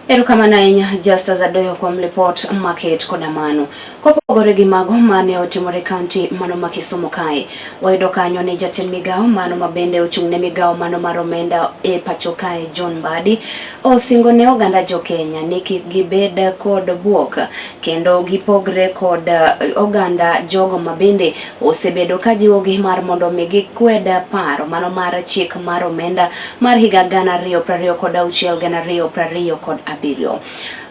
Erokamano ahinya Justus Adoyo kuom lipot market koda mano. Kopogore gi mago mane otimore kaunti mano ma Kisumu kae, wayudo kanyo ni jatend migawo mano mabende ochung' ne migawo mano mar omenda e pacho kae John Mbadi osingo ne oganda jo Kenya ni kik gibed kod buok kendo gipogre kod oganda jogo mabende osebedo ka jiwogi mar mondo mi gikwed paro mano mar chik mar omenda mar higa 2026 2027.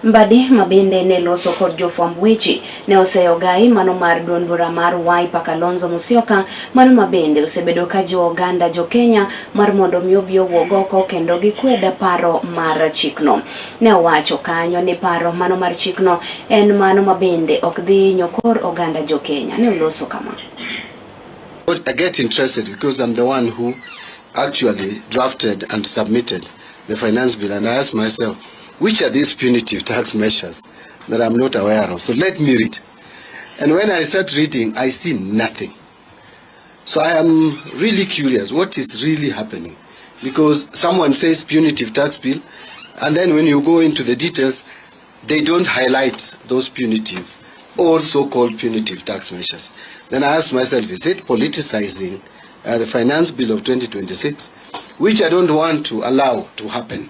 Mbadi mabende ne loso kod jofwamb weche ne oseyo gai mano mar duond bura mar Wiper Kalonzo Musyoka mano mabende osebedo ka jo oganda jo Kenya mar mondo mi obi owuog oko kendo gikwed paro mar chikno. Ne owacho kanyo ni paro mano mar chikno en mano mabende ok dhi nyokor oganda jo Kenya. Ne oloso kama. I get interested because I'm the one who actually drafted and submitted the finance bill, and I ask myself, which are these punitive tax measures that I'm not aware of? So let me read. And when I start reading, I see nothing. So I am really curious what is really happening, because someone says punitive tax bill, and then when you go into the details, they don't highlight those punitive or so-called punitive tax measures. Then I ask myself, is it politicizing the finance bill of 2026, which I don't want to allow to happen?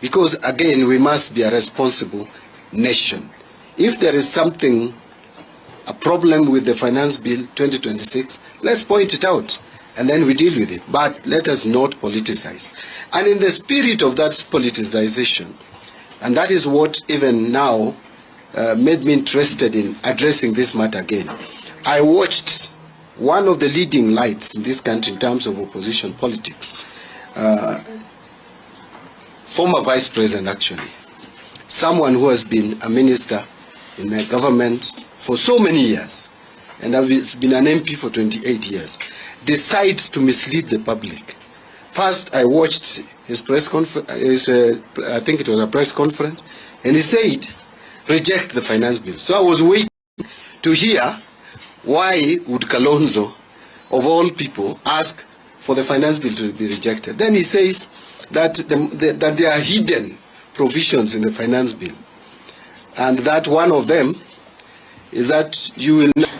Because again, we must be a responsible nation. If there is something, a problem with the finance bill 2026, let's point it out and then we deal with it. But let us not politicize. And in the spirit of that politicization, and that is what even now made me interested in addressing this matter again. I watched one of the leading lights in this country in terms of opposition politics, former vice president actually, someone who has been a minister in my government for so many years, and has been an MP for 28 years, decides to mislead the public. First, I watched his press conference, I think it was a press conference, and he said, reject the finance bill. So I was waiting to hear why would Kalonzo, of all people, ask for the finance bill to be rejected. Then he says that, that there are hidden provisions in the finance bill, and that one of them is that you will